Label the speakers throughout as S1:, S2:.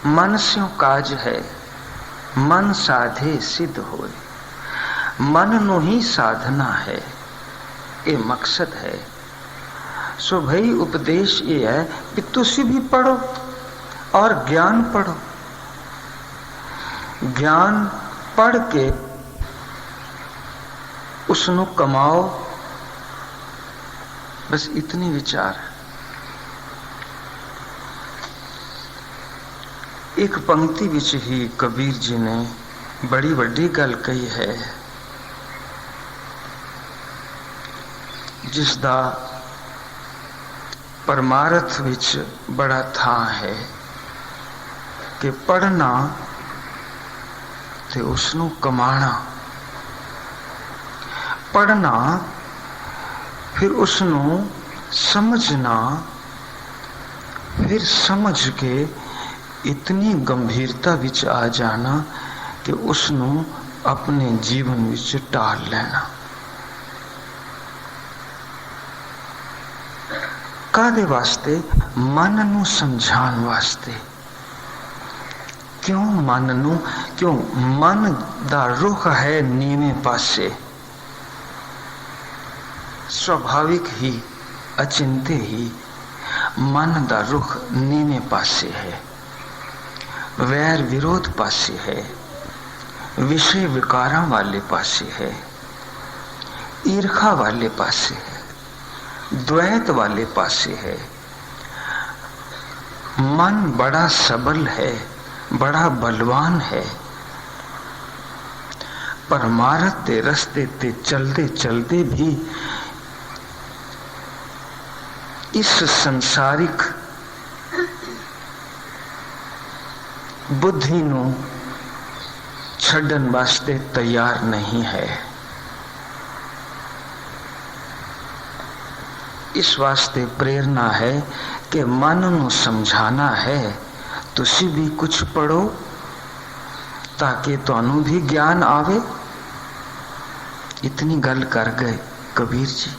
S1: मन स्यों काज है, मन साधे सिद्ध होए। मन नो ही साधना है, ये मकसद है। सो भाई उपदेश ये है कि तुसी भी पढ़ो और ज्ञान पढ़ो। ज्ञान पढ़ के उसनु कमाओ, बस इतनी विचार है। एक पंक्ति विच ही कबीर जी ने बड़ी वड्डी गल कही है, जिसदा परमार्थ विच बड़ा था है कि पढ़ना ते उसनु कमाना। पढ़ना फिर उसनु समझना, फिर समझ के इतनी गंभीरता विच आ जाना कि उसनु अपने जीवन विच टाल लेना। कादे वास्ते? मन नू समझान वास्ते। क्यों मन नू? क्यों मन दा रुख है नीवे पासे। स्वाभाविक ही अचिंते ही मन दा रुख नीवे पासे है, वैर विरोध पासे है, विषय विकारां वाले पासे है, ईर्खा वाले पासे है, द्वैत वाले पासे है। मन बड़ा सबल है, बड़ा बलवान है, परमार्थ के रास्ते ते चलते चलते भी इस संसारिक बुद्धि नू छड्डन वास्ते तैयार नहीं है। इस वास्ते प्रेरणा है कि मन नू समझाना है, तुसी भी कुछ पढ़ो ताकि तुहानू भी ज्ञान आवे। इतनी गल कर गए कबीर जी।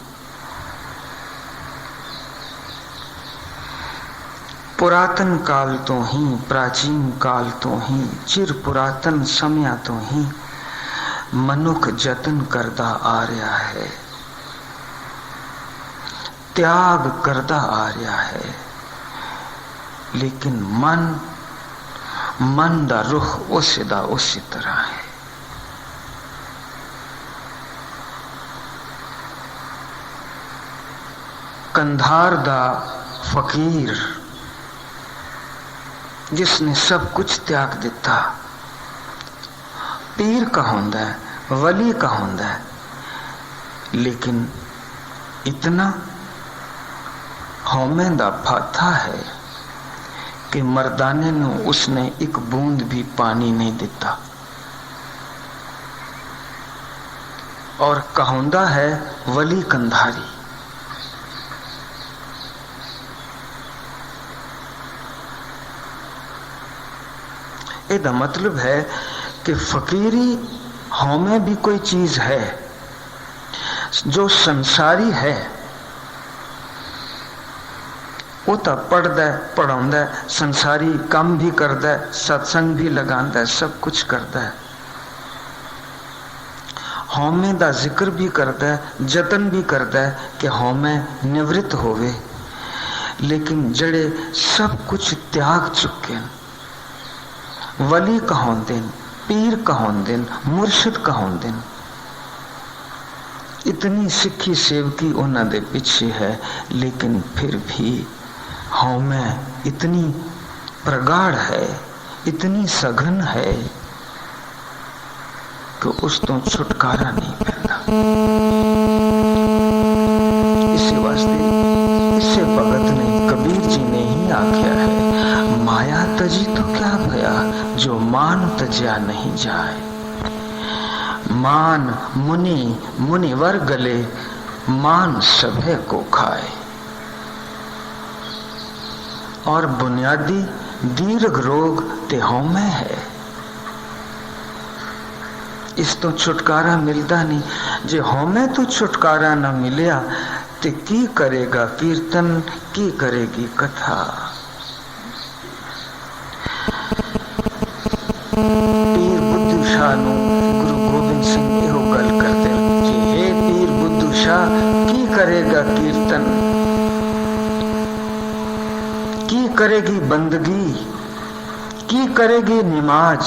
S1: पुरातन काल तो ही, प्राचीन काल तो ही, चिर पुरातन समय तो ही मनुख जतन करता आ रहा है, त्याग करता आ रहा है, लेकिन मन दा रुख उसी दा उसी तरह है। कंधार दा फकीर जिसने सब कुछ त्याग दिता, पीर का होंदा है, वली का होंदा है, लेकिन इतना हौमे दा फाथा है कि मर्दाने नू उसने एक बूंद भी पानी नहीं दिता। और कहौंदा है वली कंधारी। ਇਹਦਾ मतलब है कि फकीरी हौमे भी कोई चीज है जो संसारी है। वो तो पढ़दा है, पढ़ाउंदा है, संसारी काम भी करता है, सत्संग भी लगांदा है, सब कुछ करता है, हौमे दा जिक्र भी करता है, जतन भी करता है कि हौमे निवृत्त होवे। लेकिन जड़े सब कुछ त्याग चुके, वली कहौंदे, पीर कहौंदे, मुर्शिद कहौंदे, इतनी सिक्खी सेवकी उन्हां दे पीछे है, लेकिन फिर भी हौमे इतनी प्रगाढ़ है, इतनी सघन है कि उस तो छुटकारा नहीं मिलता। इसी वास्ते इसे भगत ने, कबीर जी ने ही आख्या है, माया तजी तो क्या भया, जो मान तज्या नहीं जाए। मान मुनि मुनिवर गले, मान सभे को खाए। और बुनियादी दीर्घ रोग ते हौमे है, इस तो छुटकारा मिलता नहीं। जे हौमे तो छुटकारा न मिलिया ते की करेगा कीर्तन, की करेगी कथा। पीर बुद्धू शाह नू गुरु गोबिंद सिंह एहो गल करते कि हे पीर बुद्धू शाह, की करेगा कीर्तन, की करेगी बंदगी, की करेगी नमाज,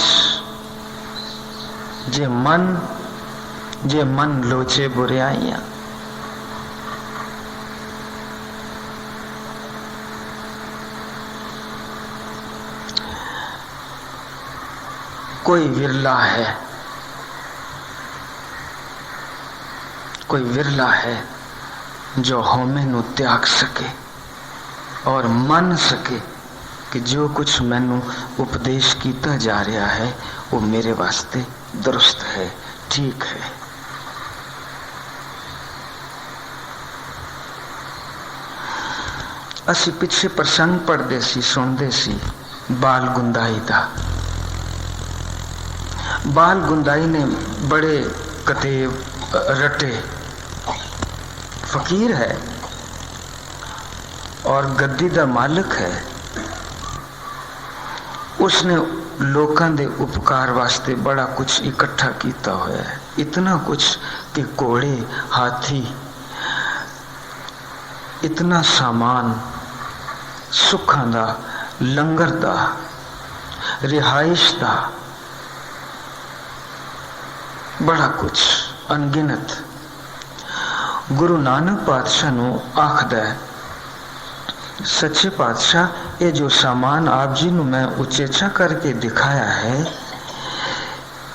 S1: जे मन लोचे बुराइयां। कोई विरला है जो होमे नू त्याग सके और मन सके कि जो कुछ मैनू उपदेश किया जा रहा है वो मेरे वास्ते दुरुस्त है, ठीक है। असी पिछे प्रसंग पढ़ते सी, सुनते सी बाल गुंदाई दा। बाल गुंदाई ने बड़े कतेब रटे, फकीर है और गद्दी दा मालिक है। उसने लोकां दे उपकार वास्ते बड़ा कुछ इकट्ठा किया होया है, इतना कुछ कि घोड़े, हाथी, इतना सामान, सुखां दा, लंगर दा, रिहाइश दा, बड़ा कुछ अनगिनत। गुरु नानक पातशाह नू आखदा है, सच्चे पातशाह, ये जो सामान आप जी नू मैं उचेचा करके दिखाया है,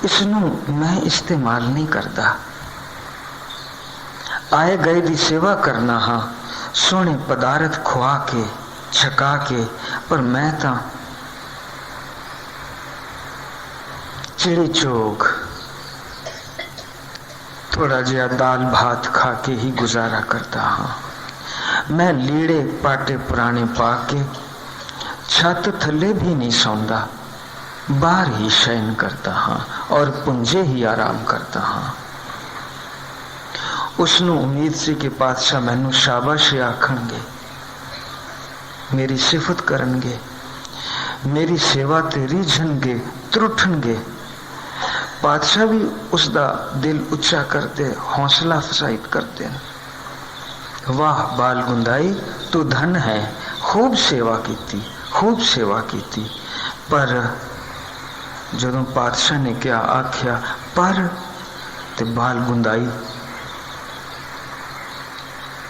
S1: इसनू मैं इस्तेमाल नहीं करता। आए गए दी सेवा करना हाँ, सोने पदार्थ खुआ के छका के, पर मैं तो चिड़ी चोग थोड़ा जिहा दाल भात खा के ही गुजारा करता हाँ। मैं लीड़े पाटे पुराने पा के छत थले भी नहीं सौंदा, बाहर ही शयन करता हाँ और पुंजे ही आराम करता हाँ। उसनू उम्मीद सी कि पातशाह मैनू शाबाशी आखणगे, मेरी सिफत करनगे, मेरी सेवा ते रिझणगे, त्रुठणगे। पातशाह भी उसका दिल उच्चा करते, हौसला अफजाई करते। वाह बाल गुंदाई, तू धन है, खूब सेवा की, खूब सेवा की। पर जदों पातशाह ने क्या आख्या पर, ते बाल गुंदाई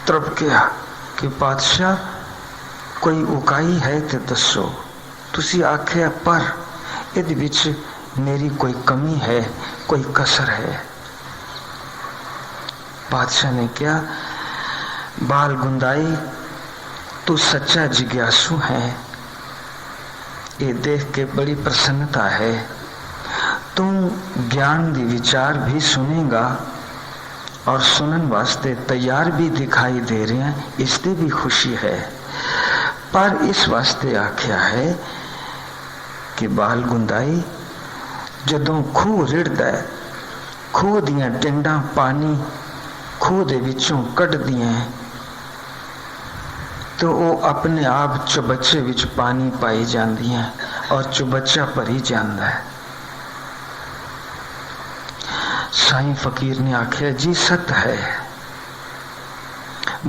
S1: तड़प गया कि पातशाह कोई उकाई है ते दसो। तुसी आख्या पर, इहदे विच मेरी कोई कमी है, कोई कसर है। बादशाह ने क्या, बाल गुंदाई तू सच्चा जिज्ञासु है, ये देख के बड़ी प्रसन्नता है। तू ज्ञान दी विचार भी सुनेगा और सुनन वास्ते तैयार भी दिखाई दे रहे हैं, इससे भी खुशी है। पर इस वास्ते आख्या है कि बाल गुंदाई जदों खूह रिड़दा है, खूह दियां टिंडां पानी खूह दे विचों कढ़दियां है, तो वो अपने आप चुबच्चे विच पानी पाई जांदियां और चुबच्चा भरी जांदा है। साईं फकीर ने आख्या जी सत है।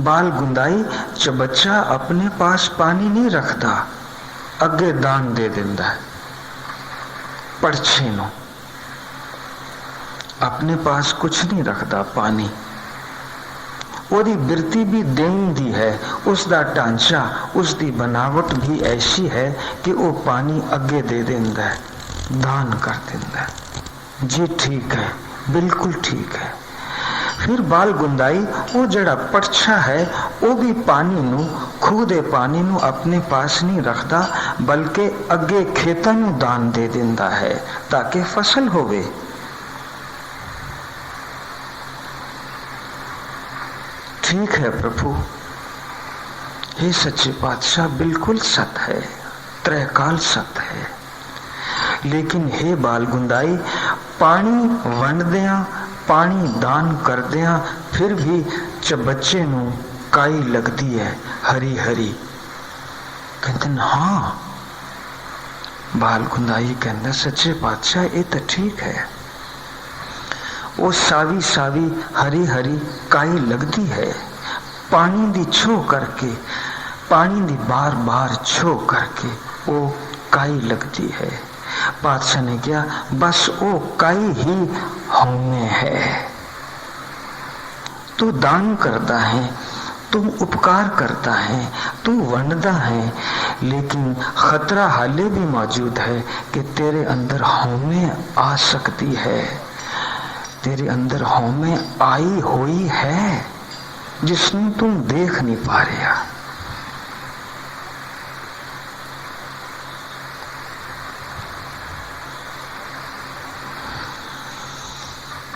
S1: बाल गुंदाई चुबच्चा अपने पास पानी नहीं रखता, अगे दान दे दिंदा है। पड़छे नो अपने पास कुछ नहीं रखता पानी, ओदी बिरती भी देन दी है, उसका ढांचा, उसकी बनावट भी ऐसी है कि वो पानी अगे दे देंदा है, दान कर देंदा है। जी ठीक है, बिल्कुल ठीक है। फिर बाल गुंदाई वो जड़ा पड़छा है वो भी पानी नू, खूह दे पानी नू अपने पास नहीं रखता, बल्कि अगे खेतां नू दान दे देंदा है ताकि फसल होवे। ठीक है प्रभु, हे सच्चे पातशाह, बिल्कुल सत है, त्रैकाल सत है। लेकिन हे बाल गुंदाई, पानी वंडदियां, पानी दान करदियां फिर भी चबच्चे नू काई लगती है, हरी हरी। कहते हाँ बाल गुंदाई कहंदा सच्चे पातशाह ये तो ठीक है, वो सावी सावी हरी हरी काई लगती है, पानी दी छो करके, पानी दी बार बार छो करके वो काई लगती है। पातशाह ने कहा बस वो काई ही हमें है। तू दान करता है, तू उपकार करता है, तू वंडदा है, लेकिन खतरा हाले भी मौजूद है कि तेरे अंदर हमें आ सकती है, तेरे अंदर हमें आई हुई है जिसने तुम देख नहीं पा रहा।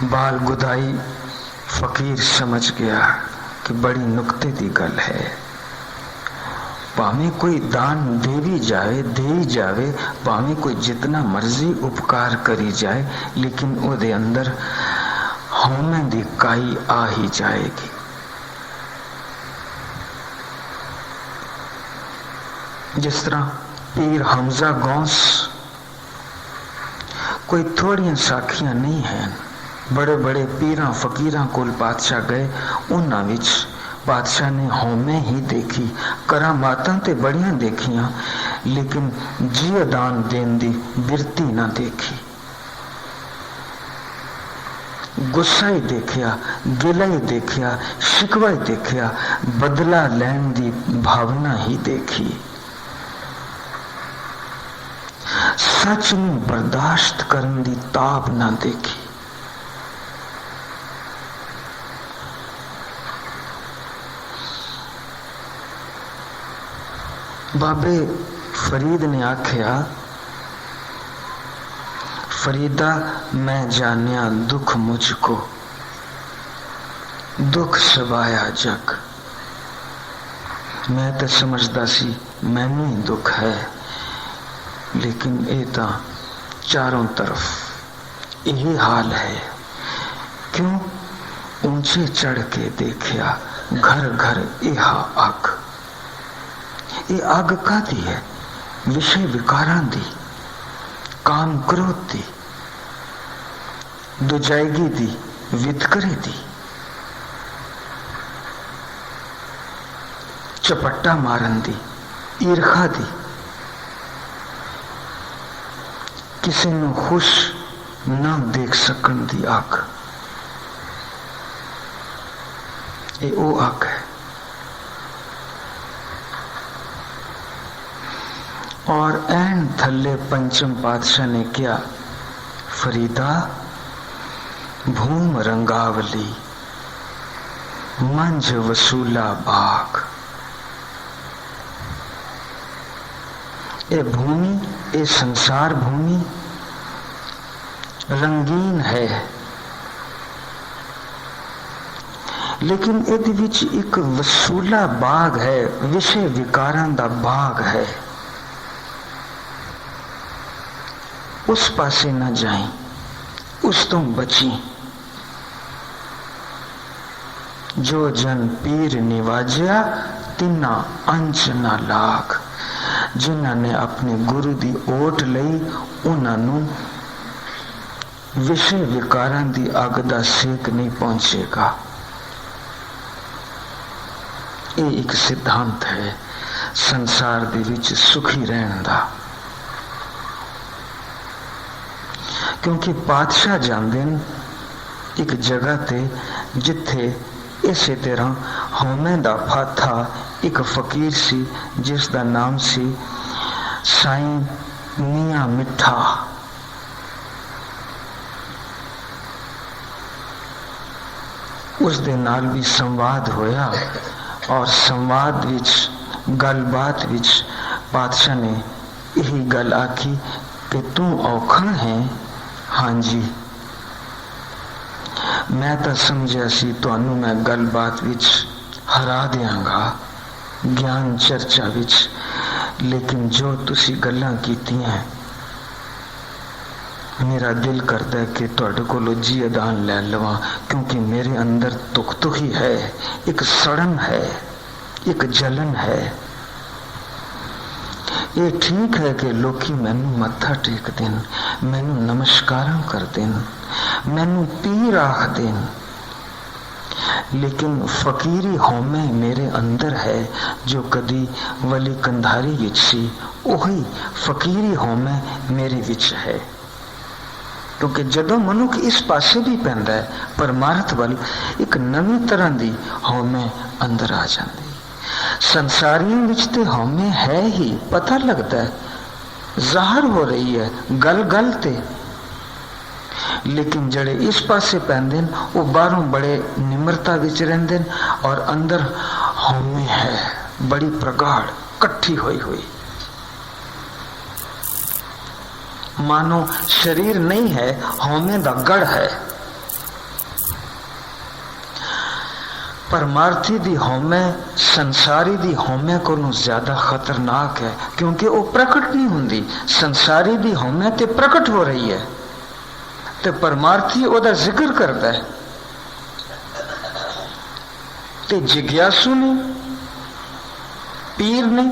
S1: बाल गुदाई फकीर समझ गया कि बड़ी नुक्ते दी गल है। भाਵੇਂ कोई दान दे भी जाए, दे ही जावे, भाਵੇਂ कोई जितना मर्जी उपकार करी जाए, लेकिन ओदे अंदर हमें दी काई आ ही जाएगी। जिस तरह पीर हमजा गौस कोई थोड़ियां साखियां नहीं हैं, बड़े बड़े पीरां फकीरां कोल पातशाह गए, उन्हां विच पातशाह ने हौमे ही देखी, करामातां ते बड़ियां देखियां, लेकिन जी दान देन दी बिरती ना देखी। गुस्सा ही देखिया, गिला ही देखिया, शिकवा ही देखिया, बदला लैन दी भावना ही देखी। सच नूं बर्दाश्त करन दी ताब ना देखी। बाबे फरीद ने आख्या, फरीदा मैं जानिया दुख मुझको, दुख सबाया जग। मैं तो समझदा सी मैनू ही दुख है, लेकिन ये तो चारों तरफ यही हाल है। क्यों? ऊंचे चढ़ के देखिया घर घर यह आग। ये आग कादी है? विषय विकारां दी, काम क्रोध दी, दुजायगी दी, वितकरे दी, चपट्टा मारन दी, ईर्खा दी, किसी नू खुश ना देख सकन दी आग। ये वो आग है। और ऐन थल्ले पंचम पातशाह ने किया, फरीदा भूम रंगावली मंझ वसूला बाग। ये भूमि, ये संसार भूमि रंगीन है, लेकिन ਇਹਦੇ ਵਿੱਚ एक वसूला बाग है, विषय विकारां दा बाग है। उस पासे न जाएं, उस तो बची। जो जन पीर निवाजिया तिना अंच ना लाख। जिन्होंने अपने गुरु दी ओट लई, उन्होंने विषय विकारां दी अग दा सेक नहीं पहुंचेगा। ये एक सिद्धांत है संसार दे विच सुखी रहन दा। क्योंकि पातशाह जांदे ने एक जगह ते जिथे इसे तरह हौमे दा फाथा एक फकीर सी, जिसका नाम सी साईं मियां मिठा। उस दे नाल भी संवाद होया, और संवाद विच गलबात विच पातशाह ने यही गल आखी कि तू औखा है। हाँ जी, मैं तो समझा सी तुहानू मैं गलबात विच हरा देंगा, ज्ञान चर्चा विच, लेकिन जो तुसी गल्लां कीतियां मेरा दिल करता है कि तुहाडे कोलों जी अदान लै लवां, क्योंकि मेरे अंदर तुख तुखी है, एक सड़न है, एक जलन है। ये ठीक है कि लोकी मैनू मत्था टेक देन, मैनू नमस्कार कर देन, मैनू पीर आख देन, लेकिन फकीरी होमे मेरे अंदर है जो कदी वली कंधारी विच सी, ओही फकीरी होमे मेरे विच है। क्योंकि जदों मनुख इस पासे भी पैंदा है परमार्थ वाली, एक नवी तरह की होमे अंदर आ जाती। संसारियों विच ते होमे है ही, पता लगता है, ਜ਼ਾਹਰ हो रही है गल गल ते, लेकिन जड़े इस पासे पैंदे न वो बाहरों बड़े निम्रता विच रहिंदे न और अंदर होमे है बड़ी प्रगाढ़ कट्ठी हुई हुई, मानो शरीर नहीं है, होमे दा गढ़ है। परमार्थी दी होमे संसारी दी होमे कोलों ज्यादा खतरनाक है, क्योंकि वो प्रकट नहीं हुंदी। संसारी दी होमे ते प्रकट हो रही है, ते परमार्थी ओदा जिक्र करता है। ते जिज्ञासु ने, पीर ने,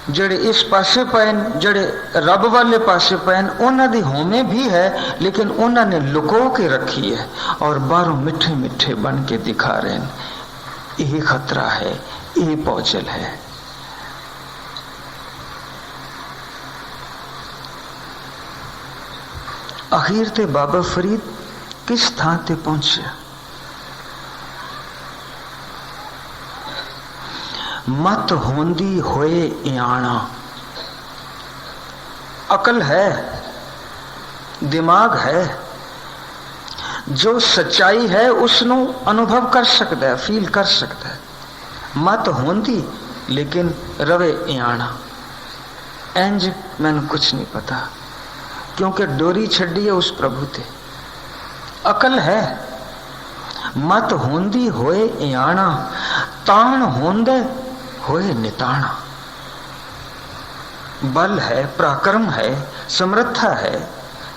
S1: जड़े इस पासे पैन, जड़े रब वाले पासे पैन, उन्हां दी होमे भी है, लेकिन उन्होंने लुको के रखी है और बाहरों मिठे मिठे बन के दिखा रहे हैं। यही खतरा है, यही पौजल है। आखिर ते बाबा फरीद किस थां ते पहुंचे? मत होंदी होए इयाणा। अकल है, दिमाग है, जो सच्चाई है उसनों अनुभव कर सकता है, फील कर सकता है। मत होंदी लेकिन रवे इयाणा, इंज मैंने कुछ नहीं पता, क्योंकि डोरी छड़ी है उस प्रभु ते। अकल है, मत होंदी होए इयाणा, ताण होंदे होए निताणा। बल है, पराक्रम है, समर्था है,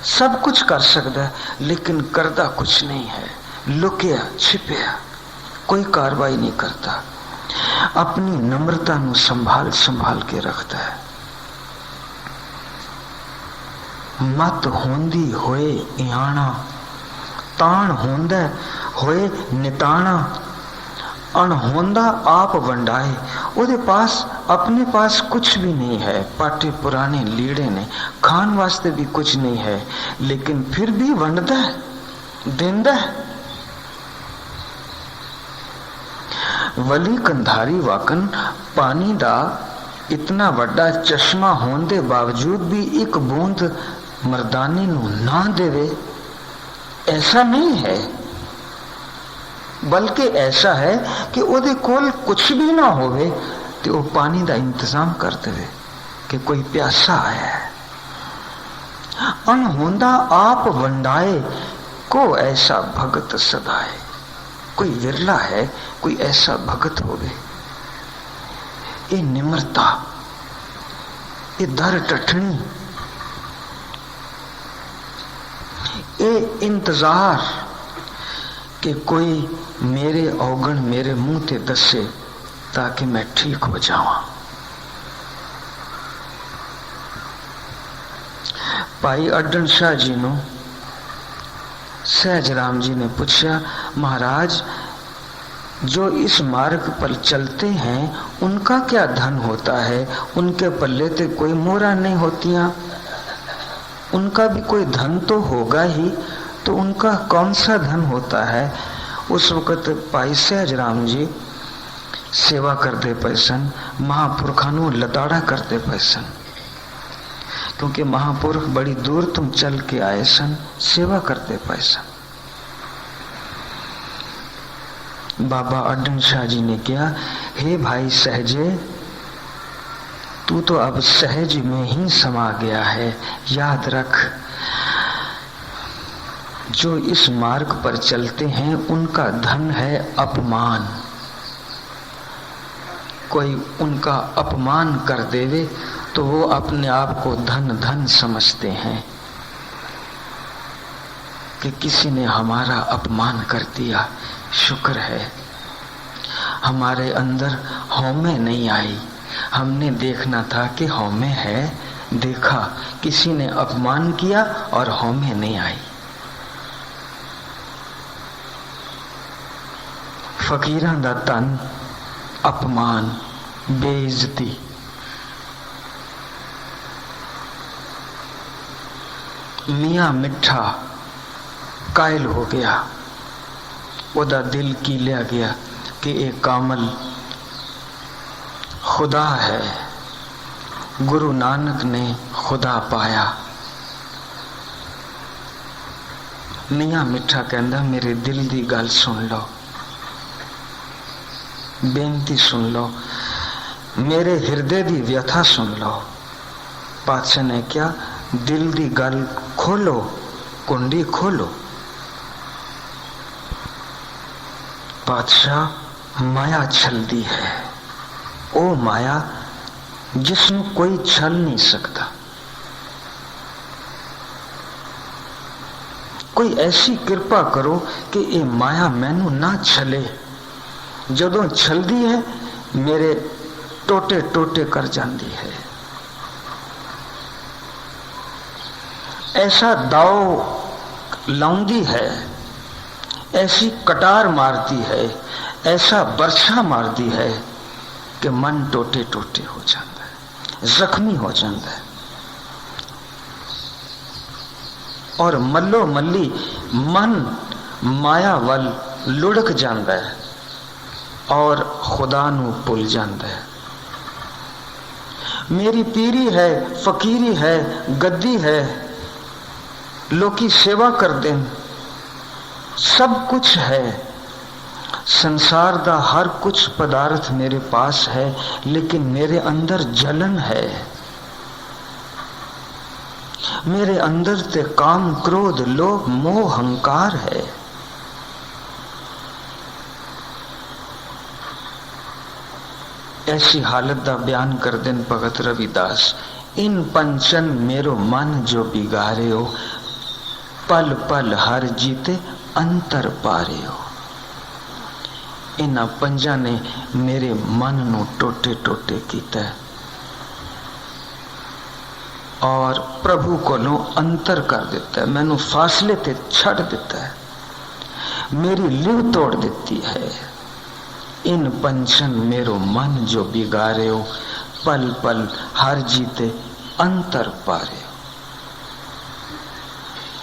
S1: सब कुछ कर सकता है, लेकिन करता कुछ नहीं है, लुकिया छिपया, कोई कार्रवाई नहीं करता, अपनी नम्रता ਨੂੰ संभाल संभाल के रखता है। मत होंदी होए इयाणा, ताण होंदा होए निताणा। अणहोंदा आप वंडाए, ਉਹਦੇ पास अपने पास कुछ भी नहीं है, पाटे पुराने लीड़े ने, खान वास्ते भी कुछ नहीं है, लेकिन फिर भी वंडदा है, देंदा है। वली कंधारी वाकन पानी दा इतना वड्डा चश्मा होने के बावजूद भी एक बूंद मर्दानी नू ना देवे, ऐसा नहीं है, बल्कि ऐसा है कि ओदे कोल कुछ भी ना होवे तो वो पानी का इंतजाम कर देवे कि कोई प्यासा आया है। अनहोंदा आप वंडाए, को ऐसा भगत सदाए। कोई विरला है कोई ऐसा भगत होवे। ये निम्रता, ये दर टठनी, ये इंतजार कि कोई मेरे औगण मेरे मुंह ते दसे ताकि मैं ठीक हो जाऊं। भाई अड्डन शाह जी ने सहज राम जी ने पूछा, महाराज जो इस मार्ग पर चलते हैं उनका क्या धन होता है? उनके पल्ले ते कोई मोहरा नहीं होतियां, उनका भी कोई धन तो होगा ही, तो उनका कौन सा धन होता है? उस वक्त भाई सहज राम जी सेवा करते पे सन, महापुरखा नू लताड़ा करते पे सन, क्योंकि महापुरख बड़ी दूर तुम चल के आए सन, सेवा करते पे सन। बाबा अड्डन शाह जी ने कहा, हे भाई सहजे, तू तो अब सहज में ही समा गया है, याद रख जो इस मार्ग पर चलते हैं उनका धन है अपमान। कोई उनका अपमान कर देवे तो वो अपने आप को धन धन समझते हैं कि किसी ने हमारा अपमान कर दिया, शुक्र है हमारे अंदर हौमे नहीं आई, हमने देखना था कि हौमे है, देखा किसी ने अपमान किया और हौमे नहीं आई। फकीरां दा तन, अपमान, बेइज्जती। मियां मिठा कायल हो गया, ओदा दिल कीलिया गया कि एक कामल खुदा है। गुरु नानक ने खुदा पाया। मियां मिठा कहंदा मेरे दिल दी गल सुन लो, बेनती सुन लो, मेरे हिरदे दी व्यथा सुन लो। पातशाह ने क्या, दिल दी गल खोलो, कुंडी खोलो। पातशाह माया छलदी है, ओ माया जिसनु कोई छल नहीं सकता। कोई ऐसी कृपा करो कि ये माया मैनू ना छले। जदों छलदी है मेरे टोटे टोटे कर जाती है। ऐसा दाव लाउंदी है, ऐसी कटार मारती है, ऐसा बरछा मारती है कि मन टोटे टोटे हो जाता है, जख्मी हो जाता है। और मल्लो मल्ली मन माया वल लुढ़क जाता है और खुदा नू भुल जाता है। मेरी पीरी है, फकीरी है, गद्दी है, लोकी सेवा कर दें, सब कुछ है, संसार दा हर कुछ पदार्थ मेरे पास है, लेकिन मेरे अंदर जलन है। मेरे अंदर ते काम, क्रोध, लोभ, मोह, हंकार है। ऐसी हालत दा बयान कर देन भगत रविदास। इन पंचन मेरो मन जो बिगारे हो, पल पल हर जीते अंतर पारे हो। इन्हां पंजा ने मेरे मन नू टोटे टोटे कीता है और प्रभु कोलों अंतर कर दिता है, मैनू फासले ते छड़ दिता है, मेरी लिव तोड़ दिती है। इन पंचन मेरो मन जो बिगारे हो, पल पल हर जीते अंतर पारे हो।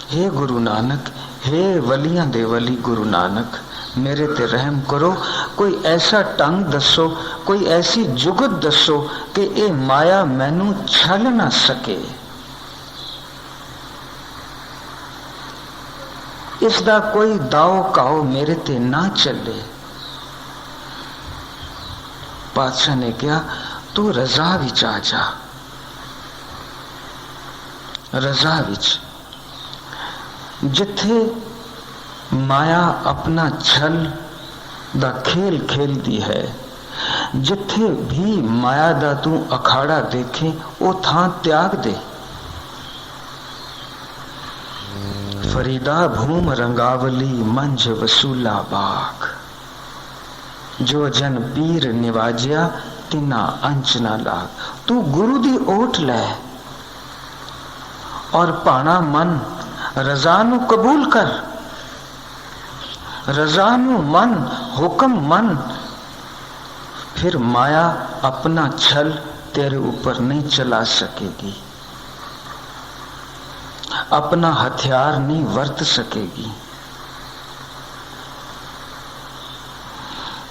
S1: हे गुरु नानक, हे वलियां दे वली गुरु नानक, मेरे ते रहम करो। कोई ऐसा ढंग दसो, कोई ऐसी जुगत दसो कि ये माया मैनू छल ना सके। इसदा कोई दाव काओ मेरे ते ना चले। पातशाह ने कहा, तू रजा विच आ जा। रजा विच जिथे माया अपना छल दा खेल खेलती है, जिथे भी माया दा तू अखाड़ा देखे, वो थां त्याग दे। फरीदा भूम रंगावली मंझ वसूला बाग, जो जन पीर निवाजिया तिना अंच ना लाग। तू गुरु दी ओट लै और पाना मन रजा नू कबूल कर। रजा नू मन, हुक्म मन, फिर माया अपना छल तेरे ऊपर नहीं चला सकेगी, अपना हथियार नहीं वर्त सकेगी।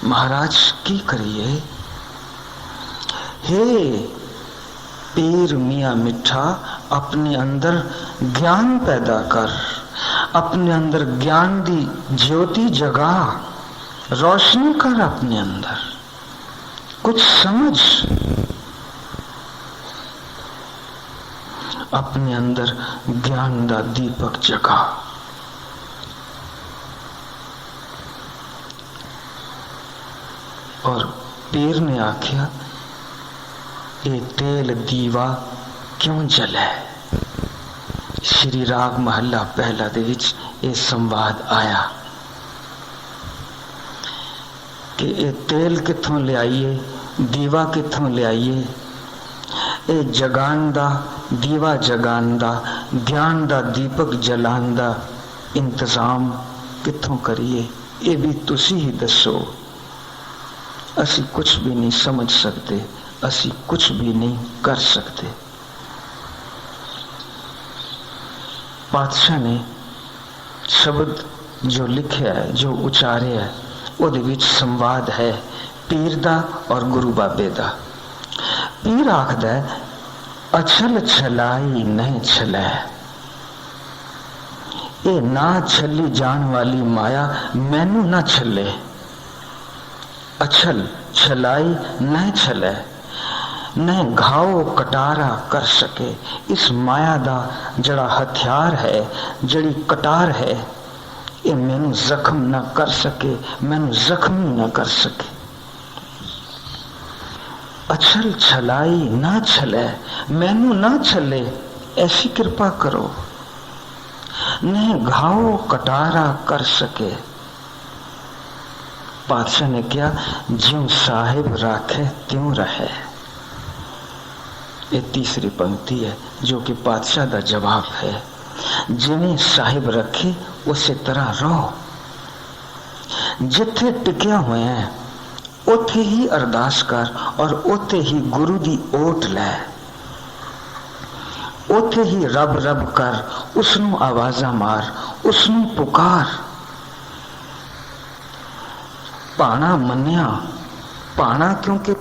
S1: महाराज की करिए? हे पीर मियां मिठा, अपने अंदर ज्ञान पैदा कर, अपने अंदर ज्ञान दी ज्योति जगा, रोशनी कर अपने अंदर, कुछ समझ। अपने अंदर ज्ञान दा दीपक जगा। और पीर ने आख्या, ये तेल दीवा क्यों जले? श्री राग महला पहला दे विच ये संवाद आया कि ये तेल किथों ले आइए दीवा कित्थों लियाइए? ਇਹ ਜਗਾਨ ਦਾ ਦੀਵਾ ਜਗਾਨ ਦਾ, ਗਿਆਨ ਦਾ ਦੀਪਕ ਜਲਾਉਣ ਦਾ ਇੰਤਜ਼ਾਮ ਕਿੱਥੋਂ ਕਰੀਏ? ਇਹ ਵੀ ਤੁਸੀਂ ਹੀ ਦੱਸੋ। ਅਸੀਂ ਕੁਝ ਵੀ ਨਹੀਂ ਸਮਝ ਸਕਦੇ, ਅਸੀਂ ਕੁਝ ਵੀ ਨਹੀਂ ਕਰ ਸਕਦੇ। ਪਾਤਸ਼ਾਹ ਨੇ ਸ਼ਬਦ ਜੋ ਲਿਖਿਆ ਹੈ, ਜੋ ਉਚਾਰਿਆ ਹੈ, ਉਹਦੇ ਵਿੱਚ ਸੰਵਾਦ ਹੈ ਪੀਰ ਦਾ ਔਰ ਗੁਰੂ ਬਾਬੇ ਦਾ। ਪੀਰ ਆਖਦਾ ਅਛਲ ਛਲਾਈ ਨਹੀਂ ਛਲੈ, ਇਹ ਨਾ ਛਲੀ ਜਾਣ ਵਾਲੀ ਮਾਇਆ ਮੈਨੂੰ ਨਾ ਛਲੇ। ਅਛਲ ਛਲਾਈ ਨਹੀਂ ਛਲੈ, ਨਹੀਂ ਘਾਓ ਕਟਾਰਾ ਕਰ ਸਕੇ। ਇਸ ਮਾਇਆ ਦਾ ਜਿਹੜਾ ਹਥਿਆਰ ਹੈ, ਜਿਹੜੀ ਕਟਾਰ ਹੈ, ਇਹ ਮੈਨੂੰ ਜ਼ਖਮ ਨਾ ਕਰ ਸਕੇ, ਮੈਨੂੰ ਜ਼ਖਮੀ ਨਾ ਕਰ ਸਕੇ। अछल छलाई ना छले, मैनू ना छले, ऐसी कृपा करो। न घाव कटारा कर सके। पातशाह ने क्या, ज्यों साहिब राखे त्यों रहे। ये तीसरी पंक्ति है जो कि पातशाह का जवाब है। जिवें साहिब रखे उसे तरह रहो। जिथे टिकिया हुए हैं उथे ही अरदास कर और उथे ही गुरु दी ओट लै। उथे ही रब रब कर, उसनू आवाजा मार, उसनू पुकार। पाना मन्या, पाना क्योंकि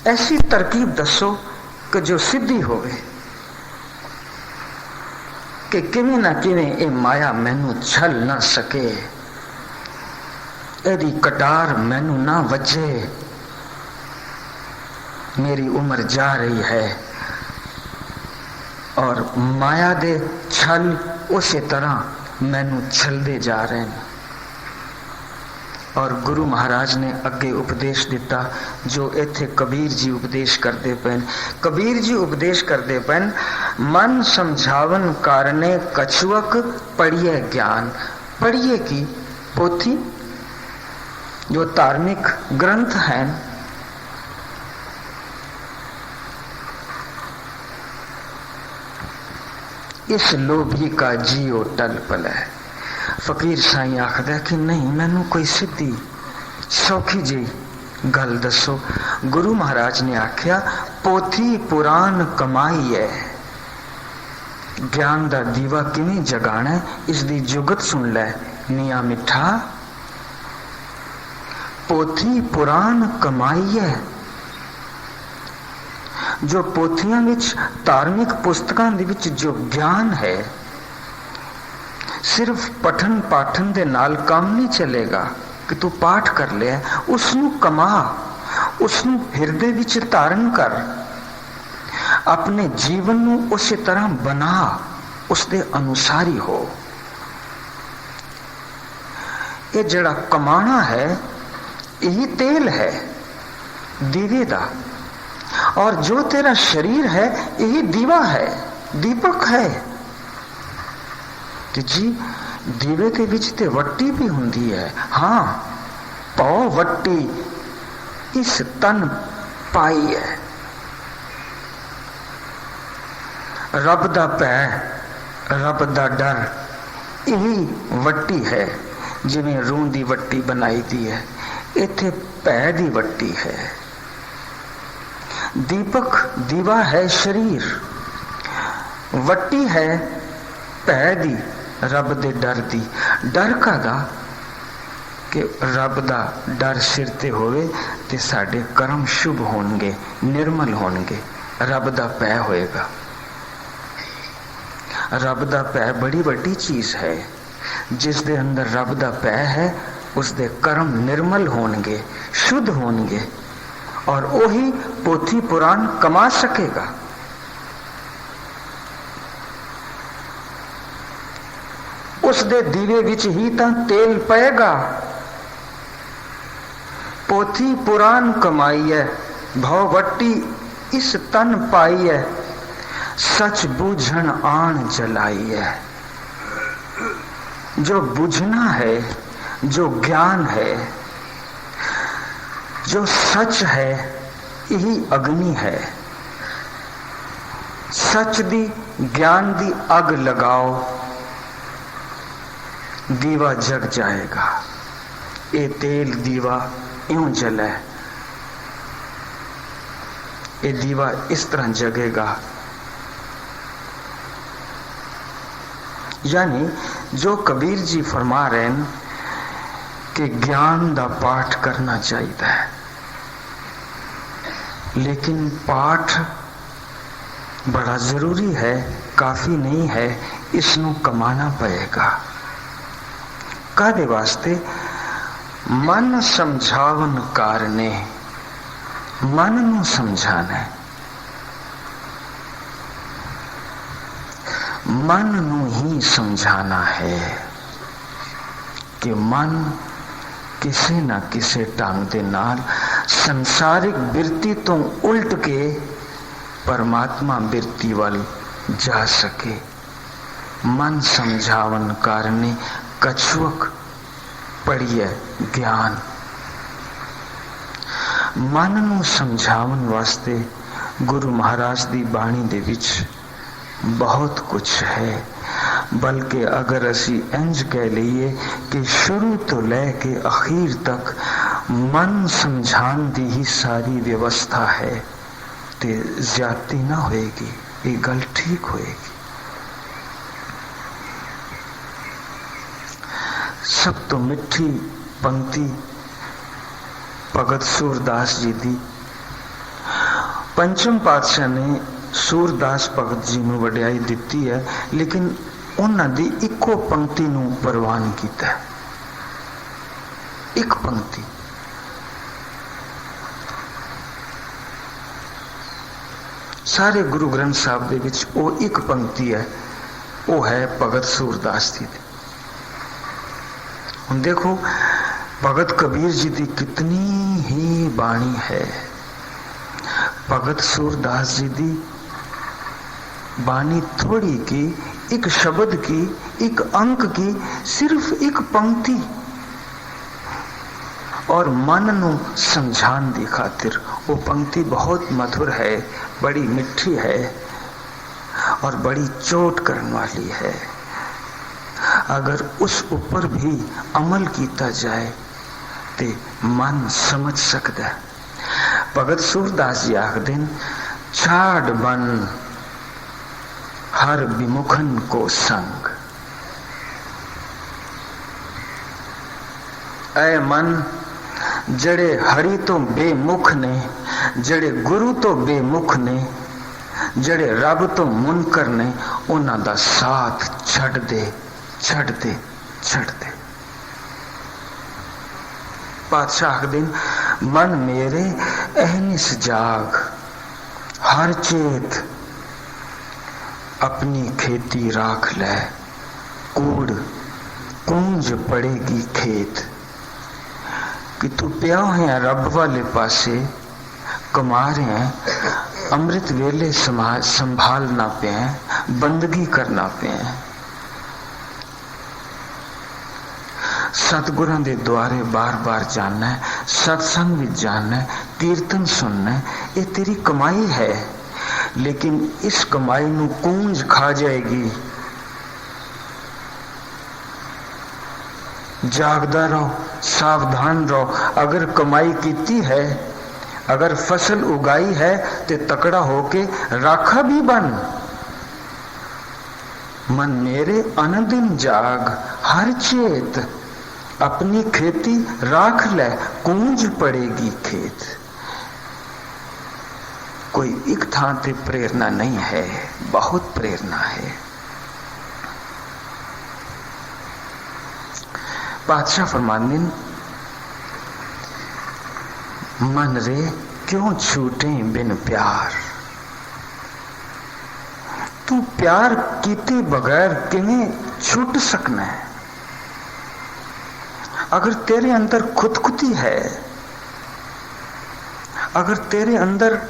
S1: ऐसी तरकीब दसो कि जो सिद्धि होवे कि किवें ना किवें ये माया मैनू छल ना सके, एदी कटार मैनू ना वजे। मेरी उम्र जा रही है और माया दे छल उसी तरह मैनू छलदे जा रहे हैं। और गुरु महाराज ने अगे उपदेश दिता जो इत्थे कबीर जी उपदेश करते पैन। कबीर जी उपदेश करते पैन, मन समझावन कारणे कछुअक पढ़िए ज्ञान। पढ़िए की पोथी जो धार्मिक ग्रंथ हैं, इस लोभी का जियो टल पल है। फकीर साईं आखदा कि नहीं, मैनू कोई सीधी सौखी जी गल दसो। गुरु महाराज ने आख्या, पोथी पुराण कमाई है। ज्ञान दा दीवा किवें जगाना है, इसदी जुगत सुन लै मियां मिठा। पोथी पुराण कमाई है। जो पोथियां विच, धार्मिक पुस्तकां दे विच जो ज्ञान है, सिर्फ पठन पाठन दे नाल काम नहीं चलेगा कि तू पाठ कर लिया। उसनू कमा, उसनू हिरदे विच धारण कर, अपने जीवन नू उसी तरह बना, उसके अनुसारी हो। ये जड़ा कमाना है यही तेल है दीवे दा, और जो तेरा शरीर है यही दीवा है, दीपक है। कि जी दीवे के विच ते वट्टी भी हुंदी है। हाँ, पौ वट्टी इस तन पाई है। रब दा पै, रब दा डर, यही वट्टी है। जिवें रूं दी वट्टी बनाई दी है, इत्थे पै दी वट्टी है। दीपक दीवा है शरीर, वट्टी है पै दी, रब दे डर दी। डर कादा कि रब दा डर सिर ते होवे ते साडे कर्म शुभ होणगे, निर्मल होणगे। रब दा पै होएगा। रब दा पै बड़ी वड्डी चीज है। जिस दे अंदर रब दा पै है, उस दे कर्म निर्मल होणगे, शुद्ध होणगे, और ओही पोथी पुराण कमा सकेगा। उस दे दीवे विच ही तां तेल पएगा। पोथी पुराण कमाई है, भववट्टी इस तन पाई है, सच बूझण आण जलाई है। जो बुझना है, जो ज्ञान है, जो सच है, यही अग्नि है। सच दी, ज्ञान दी अग लगाओ, दीवा जग जाएगा। ये तेल दीवा यूं जले, ये दीवा इस तरह जगेगा। यानी जो कबीर जी फरमा रहे हैं कि ज्ञान दा पाठ करना चाहिए है, लेकिन पाठ बड़ा जरूरी है, काफी नहीं है। इसनू कमाना पड़ेगा। कादे वास्ते? मन समझावन कारणे, मन नू समझाना, मन नू ही समझाना है कि मन किसी ना किसी ढंग दे नाल संसारिक बिरती तो उल्ट के परमात्मा बिरती वाल जा सके। मन समझावन कारणे कछुक पढ़िए ज्ञान। मन नू समझावन वास्ते गुरु महाराज दी बाणी दे विच बहुत कुछ है। बल्कि अगर असी इंज कह लीए कि शुरू तो लैके आखिर तक मन समझान दी ही सारी व्यवस्था है, ते ज्यादती ना होएगी, ये गल ठीक होएगी। सब तो मिठी पंक्ति भगत सूरदास जी दी। पंचम पातशाह ने सूरदास भगत जी नूं वडियाई दिती है, लेकिन उन्हां दी इको पंक्ति नूं प्रवान कीता है। एक पंक्ति सारे गुरु ग्रंथ साहब दे विच वो एक पंक्ति है, वो है भगत सूरदास जी दी। हुण देखो भगत कबीर जी की कितनी ही बाणी है। भगत सूरदास जी की बाणी थोड़ी की, एक शब्द की, एक अंक की, सिर्फ एक पंक्ति, और मन नू समझान दी खातिर वो पंक्ति बहुत मधुर है, बड़ी मिठी है और बड़ी चोट करने वाली है। अगर उस ऊपर भी अमल किया जाए तो मन समझ सकता है। भगत सूरदास जी आख दिन, छाड़ बन हर विमुखन को संग। ऐ मन, जड़े हरि तो बेमुख ने, जड़े गुरु तो बेमुख ने, जड़े रब तो मुनकर ने, उन्हां दा साथ छड़ दे, छड़ दे, छड़ दे। पातशाह दिन, मन मेरे अहनिस जाग, हर चेत अपनी खेती राख ले, कूड़ कूंज पड़ेगी खेत। कि तू प्या है रब वाले पासे, कमा रहे हैं, अमृत वेले संभालना पे हैं, बंदगी करना पे हैं, सतगुरां दे द्वारे बार बार जाना है, सत्संग भी जाना है, कीर्तन सुनना है, ये तेरी कमाई है। लेकिन इस कमाई नू कूंज खा जाएगी। जागदा रहो, सावधान रहो। अगर कमाई कीती है, अगर फसल उगाई है, तो तकड़ा होके राखा भी बन। मन मेरे अनदिन जाग, हर चेत अपनी खेती राख ले, कूंज पड़ेगी खेत। कोई एक थां ते प्रेरणा नहीं है, बहुत प्रेरणा है। बादशाह फरमाने, मन रे क्यों छूटे बिन प्यार। तू प्यार कीते बगैर किवें छूट सकना है। अगर तेरे अंदर खुदकुती है, अगर तेरे अंदर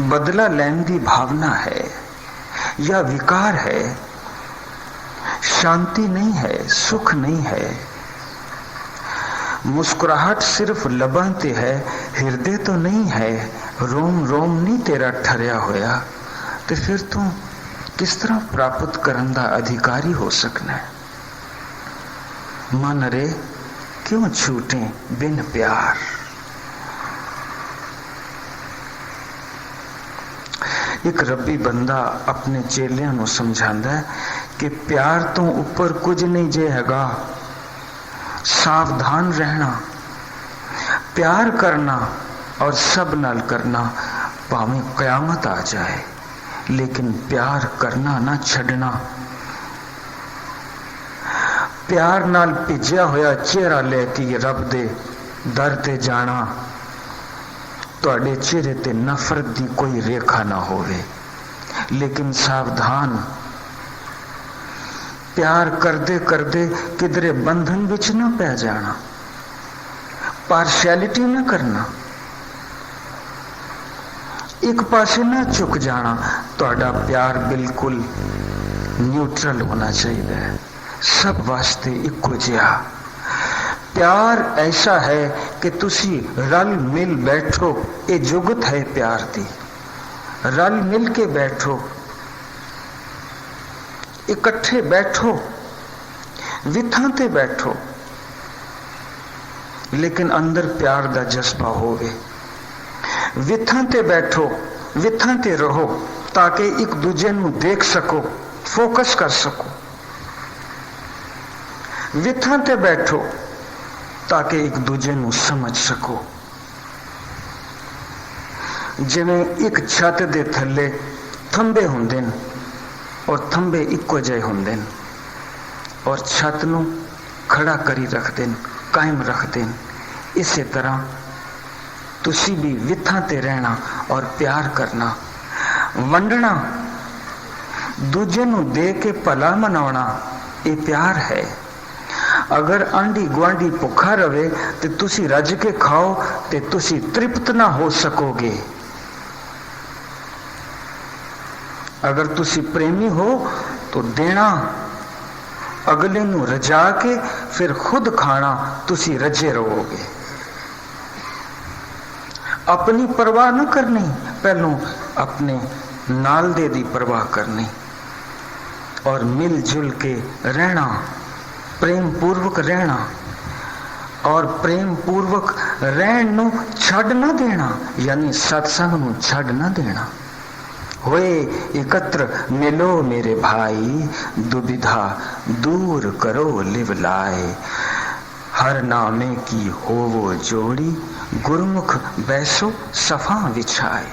S1: बदला लेने की भावना है या विकार है, शांति नहीं है, सुख नहीं है। मुस्कुराहट सिर्फ लबां ते है, हिरदे तो नहीं है। रोम रोम नहीं तेरा ठरिया होया, तो फिर तू किस तरह प्राप्त करन दा अधिकारी हो सकना है। मन रे क्यों छूटे बिन प्यार। एक रब्बी बंदा अपने चेलियां नूं समझांदा है कि प्यार तो ऊपर कुछ नहीं जे हैगा, सावधान रहना। प्यार करना और सब नाल करना, भावें कयामत आ जाए, लेकिन प्यार करना ना छड़ना। प्यार नाल भिजिया होया चेहरा लेके रब दे दर ते जाना, तुहाडे चेहरे ते नफरत दी कोई रेखा ना होवे। लेकिन सावधान, प्यार करदे करदे किधरे बंधन विच ना पै जाना, पार्शियलिटी ना करना, एक पासे ना झुक जाना। तुहाडा प्यार बिल्कुल न्यूट्रल होना चाहिए, सब वास्ते इक्को जिहा। प्यार ऐसा है कि तुसी रल मिल बैठो, ये जुगत है प्यार दी। रल मिल के बैठो, इकट्ठे बैठो, विथां ते बैठो, लेकिन अंदर प्यार दा जज्बा होवे। विथां ते बैठो, विथां ते रहो, ताकि एक दूजे नू देख सको, फोकस कर सको। विथां ते बैठो ताकि एक दूजे नू समझ सको। जिवें एक छत दे थल्ले थंबे हुंदे न और थंबे इक्को जिहे हुंदे न, और छत नू खड़ा करी रखदे न, कायम रखदे न। इसे तरह तुसी भी विथां ते रहना और प्यार करना, वंडना, दूजे नू दे के भला मनाउणा, ये प्यार है। अगर आंडी गुआंढी भुखा रवे ते तुसी रज के खाओ ते तुसी तृप्त ना हो सकोगे। अगर तुसी प्रेमी हो तो देना, अगले नू रजा के फिर खुद खाना, तुसी रजे रहोगे। अपनी परवाह न करनी, पहलों अपने नाल दे दी परवाह करनी, और मिलजुल के रहना, प्रेम पूर्वक रहना, और प्रेम पूर्वक रहन नू छड़ ना देना, यानी सत्संग नू छड़ ना देना। होए एकत्र मिलो मेरे भाई, दुविधा दूर करो लिव लाए। हर नामे की होवो जोड़ी, गुरमुख बैसो सफा विछाए।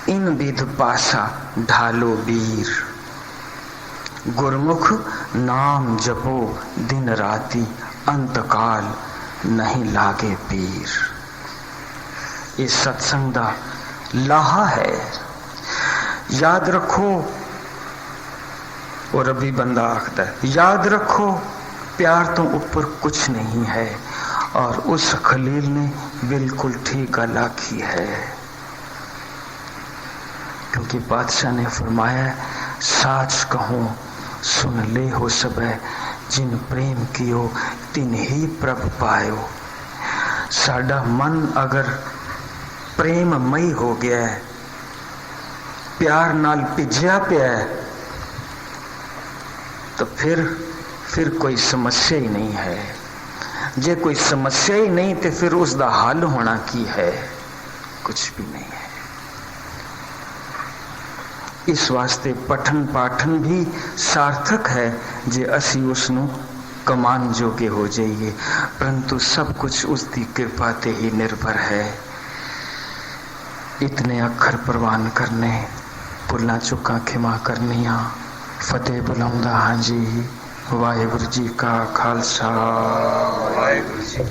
S1: इन विध पासा ढालो वीर, गुरमुख नाम जपो दिन राति, अंतकाल नहीं लागे पीर। ये सत्संग दा लाहा है, याद रखो। और अभी बंदा आखदा है, याद रखो प्यार तो ऊपर कुछ नहीं है। और उस खलील ने बिल्कुल ठीक गल आखी है, क्योंकि बादशाह ने फरमाया, साच कहूं सुन ले हो सबे, जिन प्रेम कियो तिन ही प्रभ पायो। साडा मन अगर प्रेममय हो गया है, प्यार नाल भिजिया पिया है, तो फिर कोई समस्या ही नहीं है। जे कोई समस्या ही नहीं तो फिर उसका हल होना की है, कुछ भी नहीं है। इस वास्ते पठन पाठन भी सार्थक है जे असी उसनू कमान जोगे हो जाइए, परंतु सब कुछ उसकी कृपा ते ही निर्भर है। इतने अखर प्रवान करने, भुलना चुका खिमा करनिया, फतेह बुलाऊंदा हाँ जी। वाहिगुरु जी का खालसा, वाहिगुरु जी।